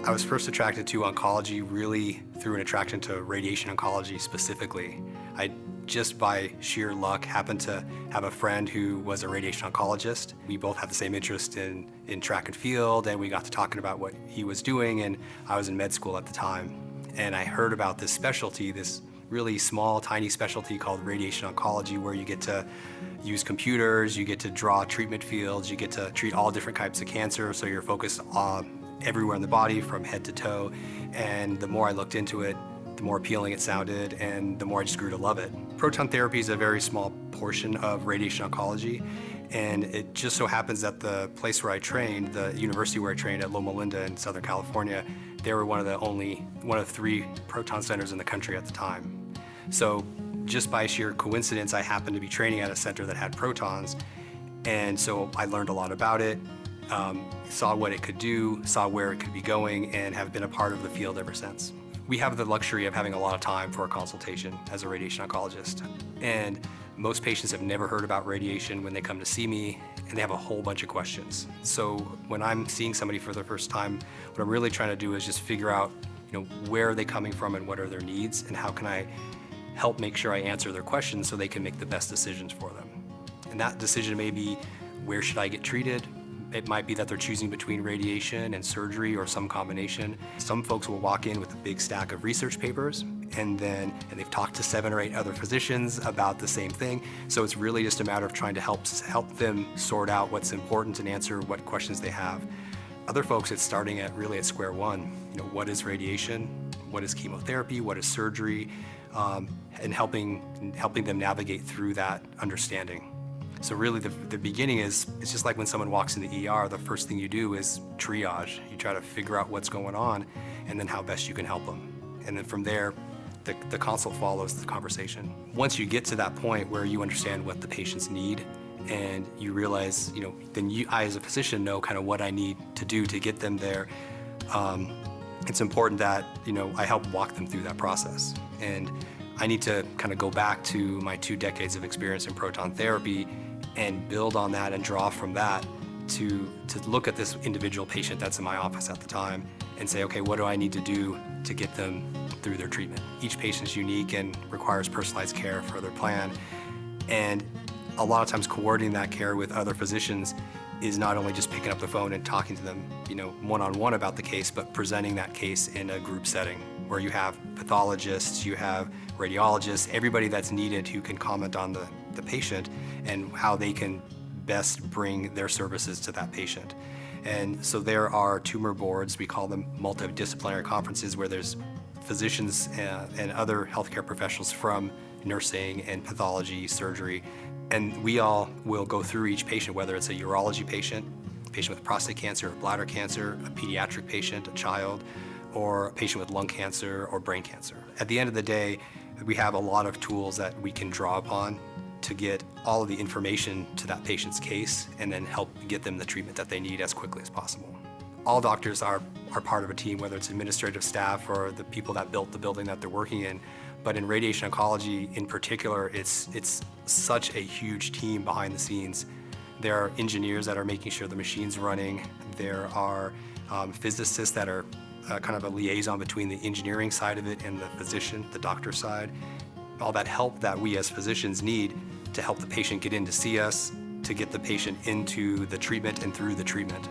I was first attracted to oncology really through an attraction to radiation oncology specifically. I just by sheer luck happened to have a friend who was a radiation oncologist. We both had the same interest in track and field, and we got to talking about what he was doing, and I was in med school at the time. And I heard about this specialty, this really small, tiny specialty called radiation oncology, where you get to use computers, you get to draw treatment fields, you get to treat all different types of cancer, so you're focused on everywhere in the body from head to toe. And the more I looked into it, the more appealing it sounded, and the more I just grew to love it. Proton therapy is a very small portion of radiation oncology, and it just so happens that the place where I trained, the university where I trained at Loma Linda in Southern California, they were one of 3 proton centers in the country at the time. So just by sheer coincidence, I happened to be training at a center that had protons, and so I learned a lot about it, saw what it could do, saw where it could be going, and have been a part of the field ever since. We have the luxury of having a lot of time for a consultation as a radiation oncologist. And most patients have never heard about radiation when they come to see me, and they have a whole bunch of questions. So when I'm seeing somebody for the first time, what I'm really trying to do is just figure out, where are they coming from and what are their needs, and how can I help make sure I answer their questions so they can make the best decisions for them. And that decision may be, where should I get treated? It might be that they're choosing between radiation and surgery or some combination. Some folks will walk in with a big stack of research papers, and they've talked to 7 or 8 other physicians about the same thing. So it's really just a matter of trying to help them sort out what's important and answer what questions they have. Other folks, it's starting at square one. What is radiation? What is chemotherapy? What is surgery? And helping them navigate through that understanding. So really the beginning it's just like when someone walks in the ER, the first thing you do is triage. You try to figure out what's going on and then how best you can help them. And then from there, the consult follows the conversation. Once you get to that point where you understand what the patients need and you realize, then I as a physician know kind of what I need to do to get them there. It's important that, I help walk them through that process. And I need to kind of go back to my 2 decades of experience in proton therapy and build on that and draw from that to look at this individual patient that's in my office at the time and say, okay, what do I need to do to get them through their treatment? Each patient's unique and requires personalized care for their plan. And a lot of times coordinating that care with other physicians is not only just picking up the phone and talking to them, one-on-one about the case, but presenting that case in a group setting where you have pathologists, you have radiologists, everybody that's needed who can comment on the patient and how they can best bring their services to that patient. And so there are tumor boards, we call them multidisciplinary conferences, where there's physicians and other healthcare professionals from nursing and pathology, surgery, and we all will go through each patient, whether it's a urology patient, a patient with prostate cancer or bladder cancer, a pediatric patient, a child, or a patient with lung cancer or brain cancer. At the end of the day, we have a lot of tools that we can draw upon to get all of the information to that patient's case and then help get them the treatment that they need as quickly as possible. All doctors are part of a team, whether it's administrative staff or the people that built the building that they're working in. But in radiation oncology in particular, it's such a huge team behind the scenes. There are engineers that are making sure the machine's running. There are physicists that are kind of a liaison between the engineering side of it and the physician, the doctor side. All that help that we as physicians need to help the patient get in to see us, to get the patient into the treatment and through the treatment.